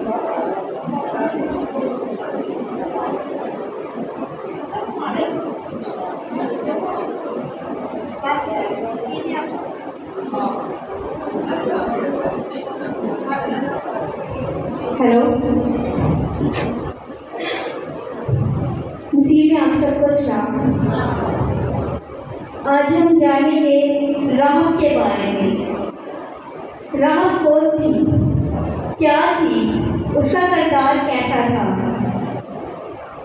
Hello, मुसीब में आप सबको सलाम। आज हम जानेंगे राहत के बारे में। राहत कौन थी, क्या थी, उसका किरदार कैसा था,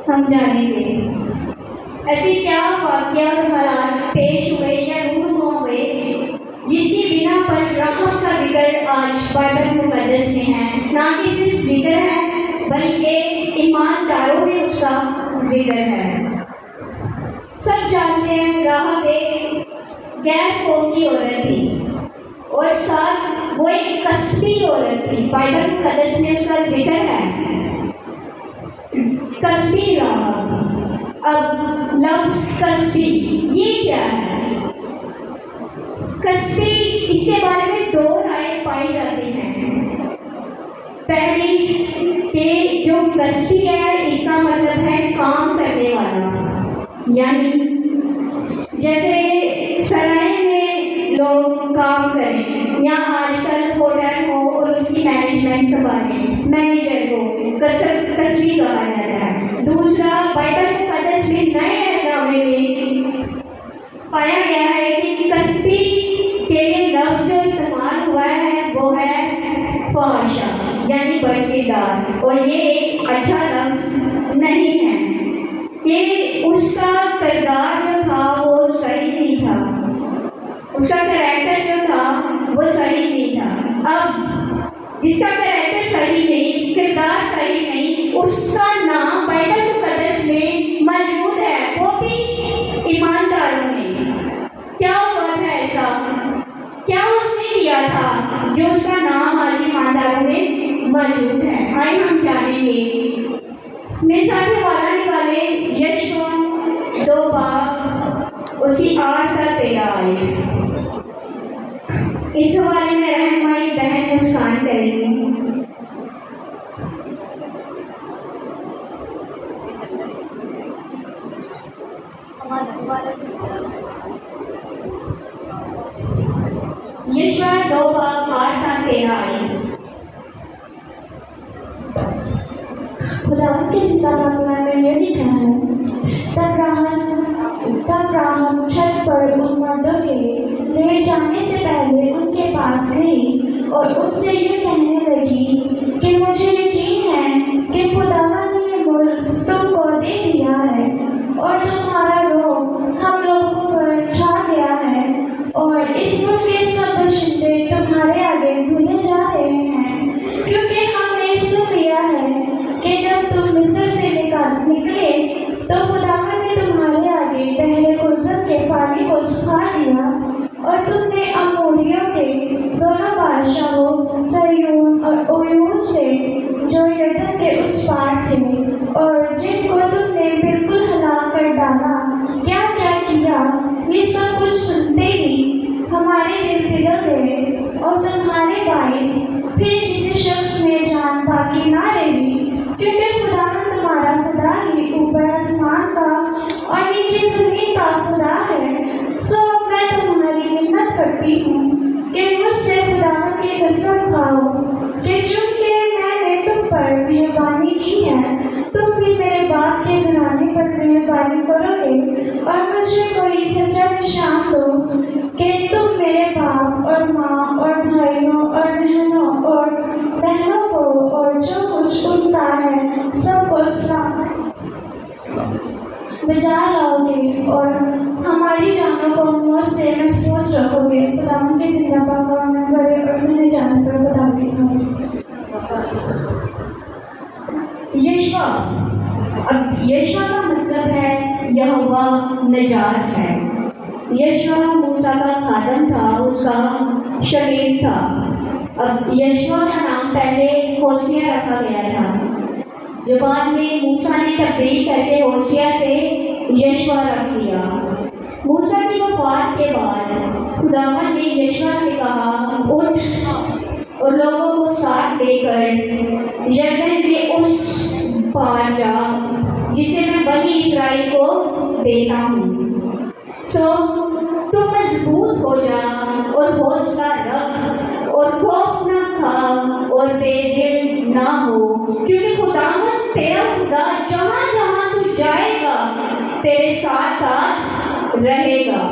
हम जानेंगे। ऐसे क्या वाक़या और हालात पेश हुए या रूनुमा हुए जिसकी बिना पर राहत का जिक्र आज बाइबल मुक़द्दस में है। ना कि सिर्फ जिक्र है बल्कि ईमानदारों में उसका जिक्र है। सब जानते हैं राहत एक गैर कौम की औरत थी और साथ वो एक कस्बी औरत थी। बाइबल मुक़द्दस में उसका जिक्र है, कस्बी राहत। अब लफ्ज़ कस्बी ये क्या है? कस्बी, इसके बारे में दो राय पाई जाती हैं। पहली कि जो कस्बी है इसका मतलब है काम करने वाला, यानी जैसे सराय में लोग काम करें या आजकल होटल हो और उसकी मैनेजमेंट संभालें, मैनेजर को कस्बी कहा जाता है। दूसरा, बाइबल मुक़द्दस में नए अहदनामे में पाया गया है कि कस्बी के लिए लफ्ज़ जो इस्तेमाल हुआ है वो है फ़ाहिशा, यानी बदकिरदार। और ये एक अच्छा लफ्ज़ नहीं है कि उसका किरदार जो था वो सही नहीं था, उसका कैरेक्टर जो था वो सही नहीं था। अब जिसका कैरेक्टर सही नहीं, किरदार सही नहीं, उसका नाम बाइबल मुक़द्दस में मौजूद है, वो भी ईमानदारों में। क्या हुआ था ऐसा? क्या उसने किया था जो उसका नाम आज ईमानदारों में मौजूद है? आइए हम जानेंगे। मेरे साथ वाला वाले यशवा 2 बाब उसी 8 का 13 आए। इस हवाले में रहनुमाई बहन मुस्कान करेंगे। यशवा 2 बाब 8 का 13 आए। खुदा के किताब में ये लिखा है, तब राहत छत पर उन मर्दों के ले जाने से पहले उनके पास गई और उनसे यूँ कहने लगी कि मुझे यकीन है कि खुदा ने ये मुल्क तुमको दे दिया है और तुम्हारा रोब हम लोगों पर छा गया है और इस मुल्क के सब बशिंदे तुम्हारे आगे धुले जा रहे हैं, क्योंकि हमने सुन लिया है कि जब तुम मिस्र से निकले तो खुदावन ने तुम्हारे आगे बहरे कुलसम के पानी को सुखा दिया और तुमने अमोरियों के दोनों बादशाहों सहयोन और ओयून से जो यरदन के उस पार थे और जिनको तुमने बिल्कुल हला कर डाला, क्या क्या किया, ये सब कुछ सुनते ही हमारे दिल पिघल गए और तुम्हारे बाइस फिर किसी शख्स में जान बाकी ना रही, क्योंकि खुदा तुम्हारा खुदा ही ऊपर आसमान का और नीचे जमीन का खुदा है। सो मैं तुम्हारी मिन्नत करती हूँ कि मुझसे खुदा की कसम खाओ कि चूंकि मैंने तुम पर मेहरबानी की है, तुम भी मेरे बाप के घराने पर मेहरबानी करोगे और मुझे कोई सच्चा निशान दो कि तुम मेरे बाप और माँ और भाइयों और बहनों को और जो कुछ उनका है सबको बचा लाओगे और हमारी जानों को मौत से महफूज रखोगे। खुदा के जिंदा पाक करे और सुने जाने पर खुदा की यशवा, अब यशवा का मतलब है यहोवा निजात है। यशवा मूसा का खादम था, उसका शरीर था। अब यशवा का नाम पहले होशिया रखा गया था, जो बाद में मूसा ने तब्दील करके होशिया से यशवा रख दिया। मूसा की वफात के बाद खुदावन ने यशवा से कहा, उठ और लोगों को साथ लेकर यरदन देता हूँ। सो तुम मजबूत हो जा और हौसला रख और खौफ न खा और बेदिल ना हो, क्योंकि खुदावंद तेरा खुदा जहाँ जहाँ तू जाएगा तेरे साथ साथ रहेगा।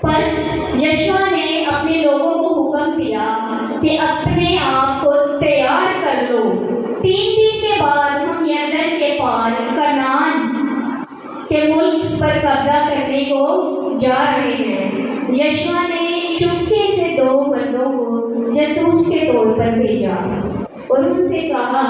बस यशवा ने अपने लोगों को हुक्म दिया कि अपने आप को तैयार कर लो, 3 दिन के बाद हम यरदन के पार कनान के मुल्क पर कब्जा करने को जा रहे हैं। यशवा ने चुपके से 2 मर्दों को जासूस के तौर पर भेजा और उनसे कहा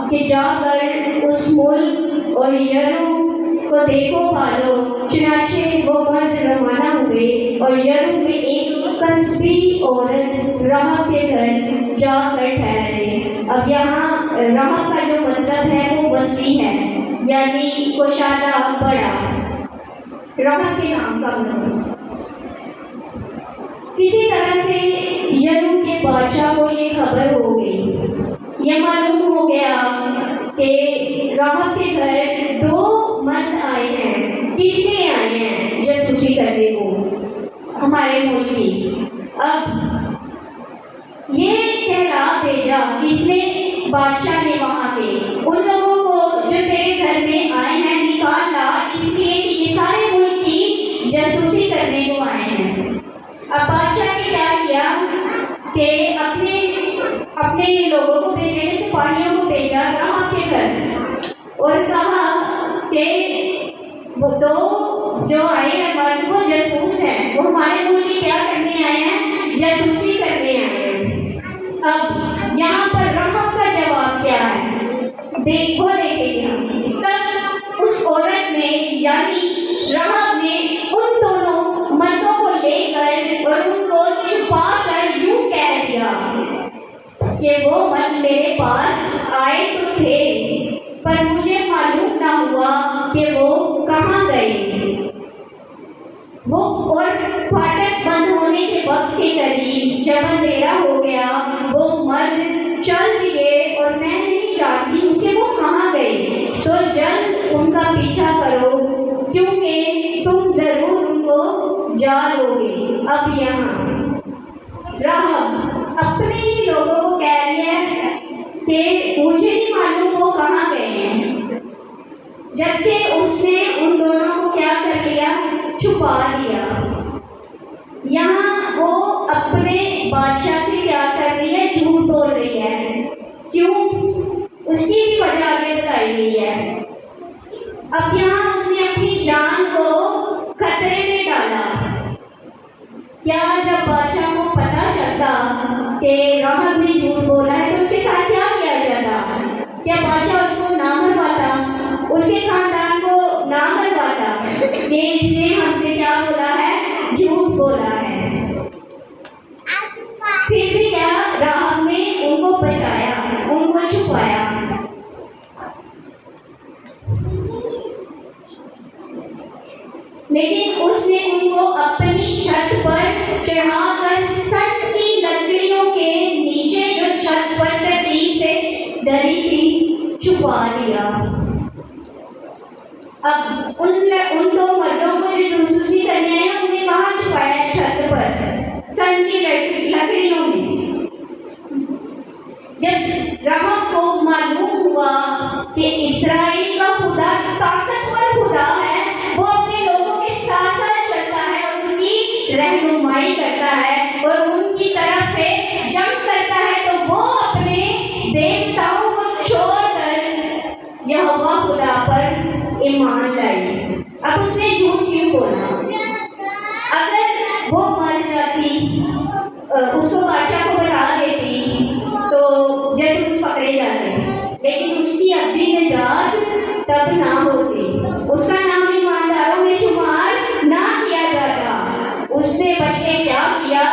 कि जाकर उस मुल्क और यरू को देखो भालो। चुनाचे वो मर्द रवाना हुए और यरू में एक कस्बी औरत राहब के घर जाकर ठहरे। अब यहाँ राहब का जो मतलब है वो वसी है, यानी कुशादा, बड़ा, राहब के नाम का मतलब। किसी तरह से यरू के बादशाह को ये खबर हो गई, ये मालूम हो गया कि राहब के घर 2 मर्द आए हैं। किसके आए हैं? जासूसी करने को हमारे मुल्क की। अब ये कहला भेजा किसने? बादशाह ने वहाँ के उन लोगों को जो तेरे घर में आए हैं निकाल ला, इसलिए कि ये सारे मुल्क की जासूसी करने को आए हैं। अब बादशाह ने क्या किया कि अपने लोगों को भेजे, सिपाहियों को भेजा राहब के घर और कहा कि वो 2 जो आए हैं मर्द वो जासूस हैं, वो हमारे मुल्क की क्या करने आए हैं? जासूसी करने आए हैं। अब यहाँ पर राहब का जवाब क्या है? देखेंगे हम। तब उस औरत ने यानी राहब ने उन दोनों मर्दों को लेकर और उनको छुपा कर यूं कह दिया कि वो मर्द मेरे पास आए तो थे, पर मुझे मालूम ना हुआ कि वो कहाँ गए। वो और फाटक बंद होने के वक्त के करीब जब अंधेरा हो गया, वो मर्द चल दिए और मैं नहीं जानती हूँ कि वो कहाँ गए। सो जल्द उनका पीछा करो, क्योंकि तुम जरूर उनको जालोगे। अब यहाँ राहब अपने ही लोगों को कह रही है कि मुझे नहीं मालूम वो कहाँ गए हैं, जबकि उसने उन दोनों को क्या कर लिया? छुपा दिया। यहाँ वो अपने बादशाह से क्या कर रही है? झूठ बोल रही है। क्यों? उसकी भी वजह में बताई गई है। अब यहाँ उसने अपनी जान को खतरे में डाला। क्या जब बादशाह को पता चलता कि राहब ने झूठ बोला है तो उसके साथ क्या किया जाता? क्या बादशाह उसको ना मरवाता, उसके खानदान को ना मरवाता कि इसने हमसे क्या बोला है? झूठ बोला है। फिर भी क्या राहब ने उनको बचाया, उनको छुपाया। लेकिन उसने उनको अपनी छत पर चढ़ाकर सन की लकड़ियों के नीचे जो छत पर तरतीब से डरी थी छुपा दिया। अब उन 2 मर्दों को जो जासूसी करने आए उन्हें वहां छुपाया, छत पर सन की लकड़ियों में। जब राहब को मालूम हुआ कि इस्राएल का खुदा ताकतवर खुदा है, वो अपने लोगों के साथ साथ चलता है और उनकी रहनुमाई करता है और उनकी तरफ से जंग करता है, तो वो अपने देवताओं को छोड़कर यहोवा खुदा पर ईमान लाई। अब उसने झूठ क्यों बोला? अगर वो मर जाती, उसको बादशाह को बता देती तो जासूस पकड़े जाते, लेकिन उसकी अपनी निजात तब ना होती, उसका नाम ईमानदारों में शुमार ना किया जाता। उसने बल्कि क्या किया?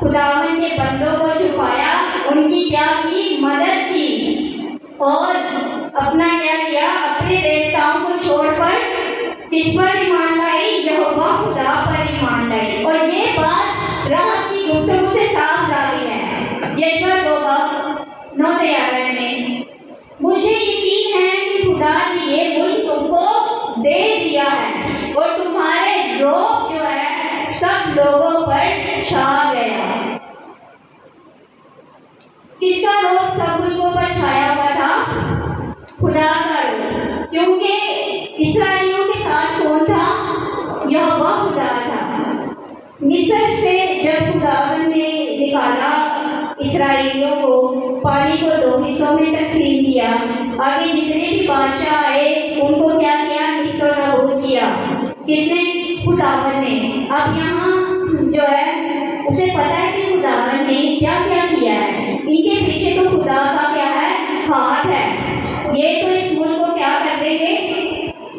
खुदावन के बंदों को छुपाया, उनकी क्या की? मदद की और अपना क्या किया? अपने देवताओं को छोड़कर किस पर ईमान लाई? यहोवा खुदा पर ईमान लाई। और ये बात राहब की गुफ्तगू से साफ जारी है। यशवा 2:9 में मुझे यकीन है कि खुदा ने ये मुल्क तुमको दे दिया है सब लोगों पर छा गया। किसका रोब सब लोगों पर छाया हुआ था? खुदा का रोब। क्योंकि इस्राएलियों के साथ कौन था? यहोवा खुदा था। मिस्र से जब खुदावन ने निकाला इस्राएलियों को, पानी को 2 हिस्सों में तकसीम किया, आगे जितने भी बादशाह आए उनको क्या किया? निस्सो नाबूद किया। किसने? खुदावन ने। अब यहाँ जो है उसे पता है कि खुदावन ने क्या क्या किया है। इनके पीछे तो खुदा का क्या है? हाथ है। ये तो इस मुल्क को क्या कर देंगे?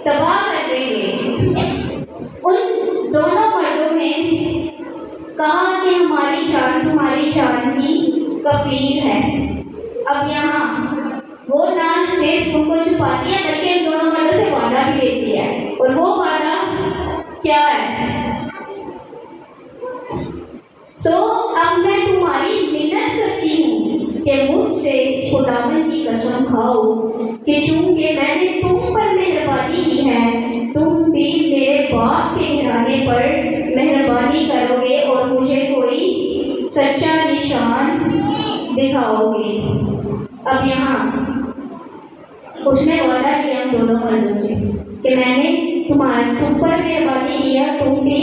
तबाह कर देंगे। उन दोनों मर्दों ने कहा कि हमारी जान तुम्हारी जान की कफील है। अब यहाँ वो ना सिर्फ उनको छुपाती है बल्कि इन दोनों मर्दों से वादा भी लेती है। और वो वादा क्या है? अब मैं तुम्हारी मिन्नत करती हूँ कि मुझसे खुदावन की कसम खाओ कि चूंकि मैंने तुम पर मेहरबानी की है, तुम भी मेरे बाप के घराने पर मेहरबानी करोगे और मुझे कोई सच्चा निशान दिखाओगे। अब यहाँ उसने वादा किया दोनों मर्दों से कि मैंने तुम पर मेहरबानी की है, तुम भी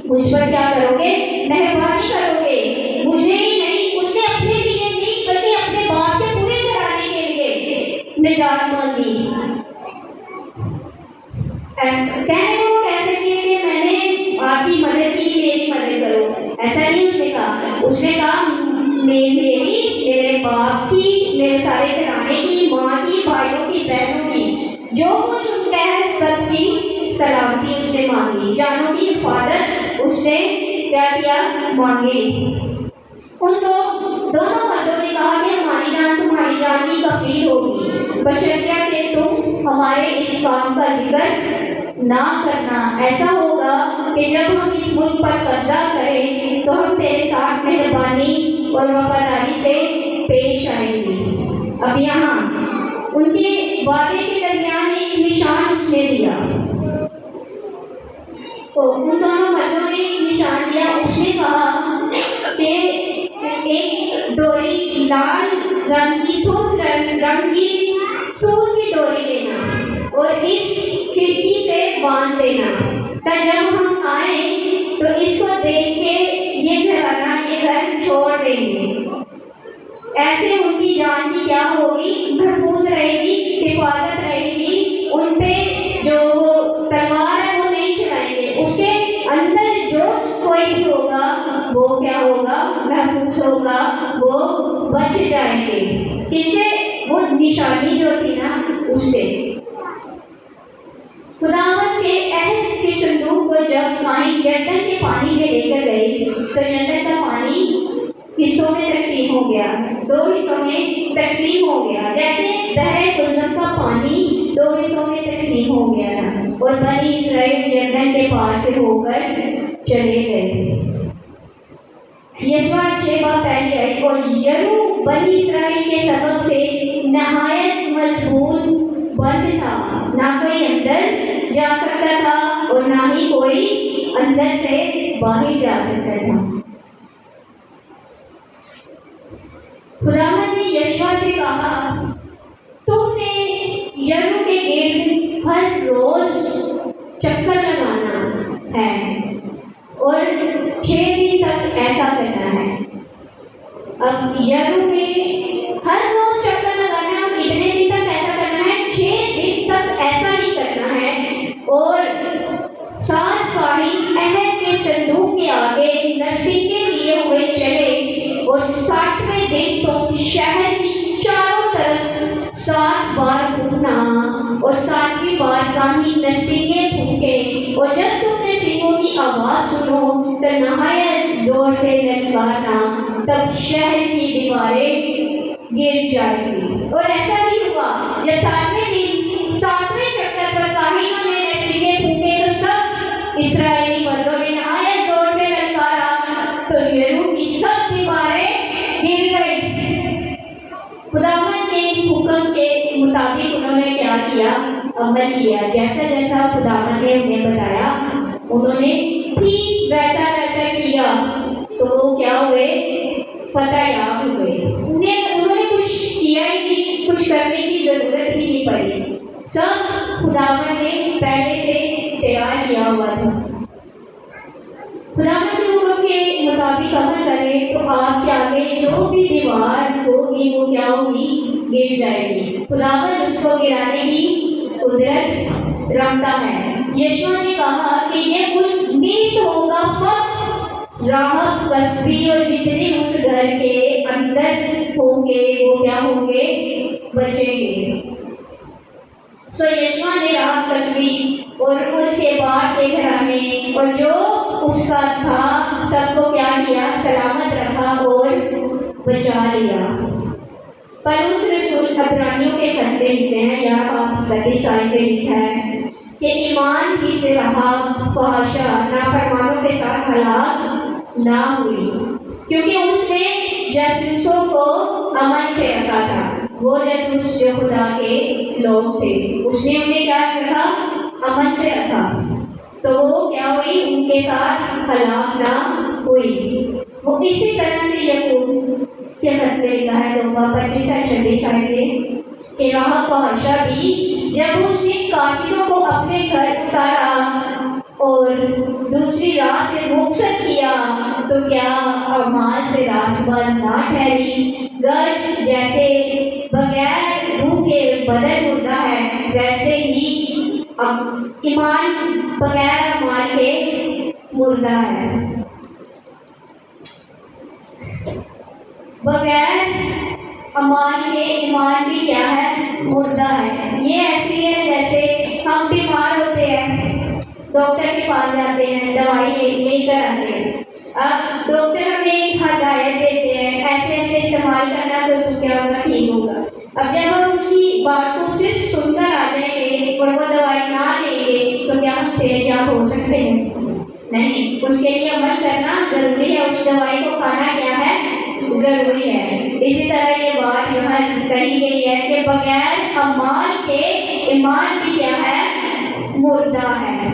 मुझ पर क्या करोगे? मेहरबानी करोगे। मुझे ही नहीं, उसने अपने लिए नहीं बल्कि अपने बाप के पूरे घराने के लिए निजात मांगी। कहने को कैसे किए कि मैंने आपकी मदद की, मेरी मदद करो, ऐसा नहीं उसने कहा। उसने कहा मेरे बाप की, मेरे सारे घराने की, माँ की, भाइयों की, बहनों की, जो कुछ उनका है सबकी सलामती उसने मांगी, जानों की हिफाजत उसने क्या किया? मांगी। उन दोनों मर्दों ने कहा कि हमारी जान तुम्हारी जान की कफील होगी, बशर्ते कि तुम हमारे इस काम का जिक्र ना करना। ऐसा होगा कि जब हम इस मुल्क पर कब्जा करें तो हम तेरे साथ मेहरबानी और वफादारी से पेश आएंगे। अब यहाँ उनके वादे के दरमियान एक निशान उसने दिया। तो उन दोनों मर्दों ने एक निशान दिया। उसने कहा कि एक डोरी लाल रंग की सूत की डोरी लेना और इस खिड़की से बांध देना, तो जब हम आए तो इसको देख के ये घर छोड़ देंगे। ऐसे उनकी जान की क्या होगी? महफूज रहेगी, हिफाजत रहेगी। उन पे जो वो तलवार है वो नहीं चलाएंगे। उसके अंदर जो कोई भी होगा वो क्या होगा? महफूज होगा, वो बच जाएंगे। किससे? वो निशानी जो थी ना उससे। खुदावंद के अहद की संदूक को जब यरदन के पानी में लेकर गए तो यरदन का पानी हिस्सों में तकसीम हो गया, 2 हिस्सों में तकसीम हो गया। जैसे बहरे कुल्सम का पानी 2 हिस्सों में तकसीम हो गया था और बनी इस्राएल यरदन के पार से होकर चले गए। यशवा 6 पहली आयत। और यरू बनी इस्राएल के सबब से नहायत मजबूत बंद था, ना कोई अंदर जा सकता था और ना ही कोई अंदर से बाहर जा सकता था। खुदावंद ने यशवा से कहा, तुमने यरू के गेट हर रोज चक्कर लगाना है और 6 दिन तक ऐसा करना है। अब यरू में हर रोज चक्कर लगाना है और कितने दिन तक ऐसा करना है? 6 दिन तक ऐसा ही करना है। और 7 गाड़ी अहद के संदूक के आगे नरसिंगे लिए हुए चले और 60वें दिन तो शहर की चारों तरफ 7 बार घूमना और 7वीं बार कानी नरसिंगे फूके। और जब तुम नरसिंगों की आवाज सुनो तो नहायत जोर से ललकारना, तब शहर की दीवारें गिर जाएंगी। और ऐसा ही हुआ। जब 7वें दिन 7वें चक्कर पर काहिनों ने नरसिंगे फूके तो सब इस्राएली मर्दों ने नहायत जोर से ललकारा तो यरू की सब दीवारें गिर गई। खुदावंद के हुक्म के मुताबिक उन्होंने क्या किया? अमल किया। जैसा जैसा खुदावंद ने उन्हें बताया उन्होंने ٹھیک ویسا ویسا کیا تو وہ کیا ہوئے؟ فتح یاب ہوئے. انہوں نے کچھ کیا ہی نہیں، کچھ کرنے کی ضرورت ہی نہیں پڑی، سب خداوند نے پہلے سے تیار کیا ہوا تھا. خداوند کے حکم کے مطابق عمل کرے تو آپ کے آگے جو بھی دیوار ہوگی وہ کیا ہوگی؟ گر جائے گی. خداوند اس کو گرانے کی قدرت رکھتا ہے. یشوع نے کہا کہ یہ نیز ہوگا فقط راحب کسبی اور جتنے اس گھر کے اندر ہوں گے وہ کیا ہوں گے؟ بچیں گے. سو یشوع نے راحب کسبی اور اس کے بعد کے گھرانے اور جو اس کا تھا سب کو کیا کیا؟ سلامت رکھا اور بچا لیا. پولس رسول عبرانیوں کے خط میں لکھتے ہیں، یا آپ 32 آیت میں لکھا ہے کہ ایمان ہی سے راحب فحاشا نافرمانوں کے ساتھ ہلاک نہ ہوئی، کیونکہ اس نے جاسوسوں کو امن سے رکھا تھا. وہ جاسوس جو خدا کے لوگ تھے اس نے انہیں کیا رکھا؟ امن سے رکھا، تو وہ کیا ہوئی؟ ان کے ساتھ ہلاک نہ ہوئی. وہ اسی طرح سے یعقوب کے خط میں لکھا ہے 25-26 میں کہ راحب فحاشا بھی جب اس نے قاصدوں کو اپنے گھر اتارا اور دوسری راہ سے رخصت کیا تو کیا اعمال سے راست باز نہ ٹھہری. غرض جیسے بغیر روح کے بدن مردہ ہے، ویسے ہی ایمان بغیر اعمال کے مردہ ہے. بغیر اعمال کے ایمان بھی کیا ہے؟ مردہ ہے. یہ ایسی ہے جیسے ہم بیمار ہوتے ہیں، ڈاکٹر کے پاس جاتے ہیں، دوائی لے کر آتے ہیں. اب ڈاکٹر ہمیں ہدایت دیتے ہیں ایسے ایسے استعمال کرنا تو کیا ہوگا؟ ٹھیک ہوگا. اب جب ہم اس کی بات کو صرف سن کر آ جائیں گے اور وہ دوائی نہ لیں گے تو کیا ہم صحت یاب ہو سکتے ہیں؟ نہیں. اس کے لیے عمل کرنا ضروری ہے، اس دوائی کو کھانا کیا ہے؟ ضروری ہے. اسی طرح یہ بات یہاں کہی گئی ہے کہ بغیر اعمال کے ایمان بھی کیا ہے؟ مردہ ہے.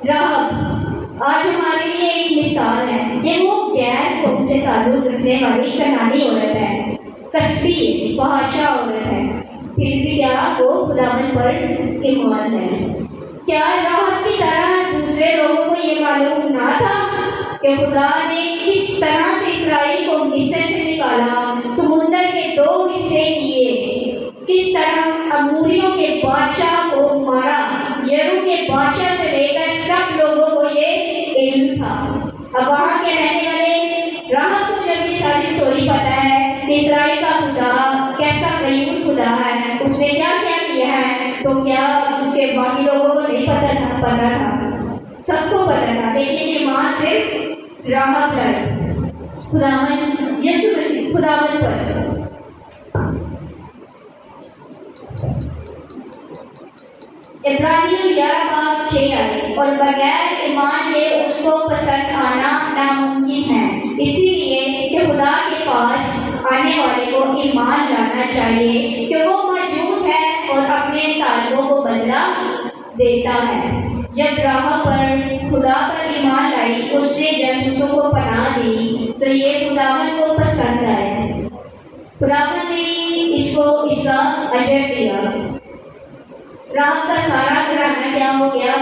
راحب آج ہمارے لیے ایک مثال ہے. یہ وہ غیر قوم سے تعلق رکھنے والی کنعانی عورت ہے، کسبی فحاشا عورت ہے، پھر بھی کیا وہ خداوند پر ایمان ہے. کیا راحب کی طرح دوسرے لوگوں کو یہ معلوم نہ تھا کہ خدا نے کس طرح سے اسرائیل کو مصر سے نکالا، سمندر کے 2 حصے کیے، کس طرح اموریوں کے بادشاہ کو مارا، یرو کے بادشاہ سے لے کر سب لوگوں کو یہ علم تھا. اب وہاں کے رہنے والے راحب کو جب یہ ساری سٹوری پتہ ہے کہ اسرائیل کا خدا کیسا قیوم خدا ہے، اس نے کیا کیا کیا ہے، تو کیا اس کے باقی لوگوں کو نہیں پتہ تھا؟ سب کو پتہ تھا، لیکن ایمان صرف راحب پر، خداوند یسوع مسیح خداوند پر. عبرانیوں 11:6 آئے، اور بغیر ایمان کے اس کو پسند آنا ناممکن ہے، اسی لیے کہ خدا کے پاس آنے والے کو ایمان لانا چاہیے کہ وہ موجود ہے اور اپنے طالبوں کو بدلہ دیتا ہے. جب راحب پر خدا پر ایمان لائی، اس نے جاسوسوں کو پناہ دی تو یہ خداوند کو پسند آیا. خداوند نے اس کو اس کا اجر دیا. راحب کا سارا گھرانہ کیا ہو گیا؟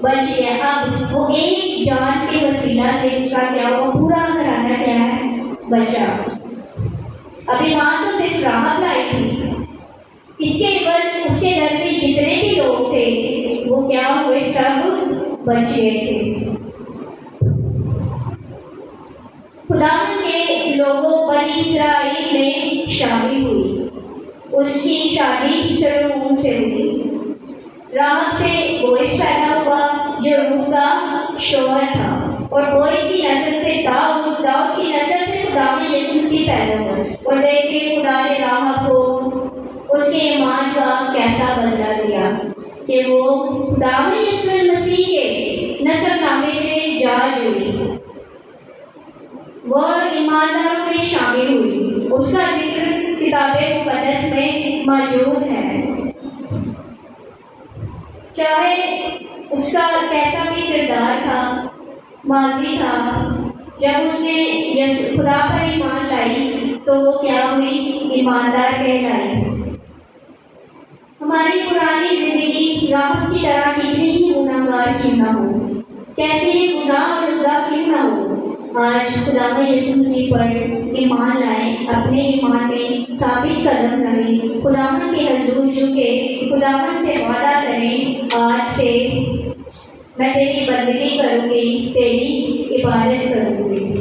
بچ گیا. اب وہ ایک جان کے وسیلہ سے اس کا کیا ہوا؟ پورا گھرانہ کیا ہے؟ بچا. اب ایمان تو صرف راحب لائی تھی، اس کے عوض اس کے گھر میں جتنے بھی لوگ تھے وہ کیا ہوئے؟ سب بچ گئے تھے. خداوند کے لوگوں بنی اسرائیل میں شامل ہوئی. اس کی شادی سلمون سے ہوئی. راحب سے بوئز پیدا ہوا جو روح کا شوہر تھا، اور بوئز کی نسل سے داؤد کی نسل سے خداوند یسوع مسیح پیدا ہوا. اور دیکھیے خدا نے راحب کو اس کے ایمان کا کیسا بدلہ دیا کہ وہ خداوند یسوع مسیح کے نسب نامے سے جا جڑی، وہ ایمانداروں میں شامل ہوئی. اس کا ذکر کتاب مقدس میں موجود ہے. چاہے اس کا کیسا بھی کردار تھا، ماضی تھا جب اس نے خدا پر ایمان لائی تو وہ کیا ہوئی؟ ایماندار کہلائی۔ ہماری پرانی زندگی راحت کی طرح کتنی ہی گناہگار کیوں نہ ہو، کیسے ہی گناہ اور الگا کیوں نہ ہو، آج خدا یسوع مسیح پر ایمان لائیں، اپنے ایمان میں ثابت قدم رہیں، خداوند کے حضور جھکے خداوند سے وعدہ کریں، آج سے میں تیری بندگی کروں گی، تیری عبادت کروں گی۔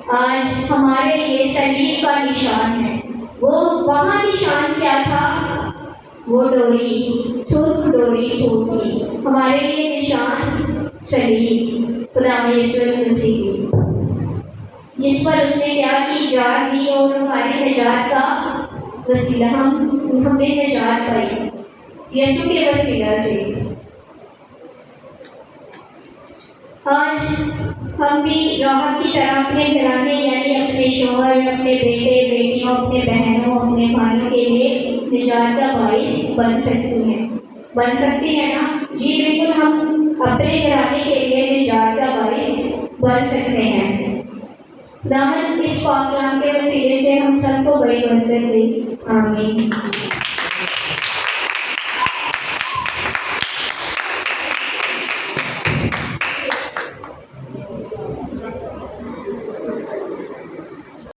آج ہمارے لیے صلیب کا نشان ہے، وہ وہاں نشان کیا تھا؟ وہ ڈوری، سرخ ڈوری سور تھی، ہمارے لیے نشان صلیب خدا یسوع مسیح کی، جس پر اس نے کیا کی؟ جان دی اور ہماری نجات کا وسیلہ ہم نے نجات پائی یسوع کے وسیلہ سے۔ آج ہم بھی راحت کی طرح اپنے گھرانے یعنی اپنے شوہر، اپنے بیٹے بیٹیوں، اپنے بہنوں، اپنے بھائیوں کے لیے نجات کا باعث بن سکتی ہیں نا؟ جی بالکل، ہم اپنے گھرانے کے لیے نجات کا باعث بن سکتے ہیں۔ خداوند اس پاک کلام کے وسیلے سے ہم سب کو بڑی برکت دے، آمین۔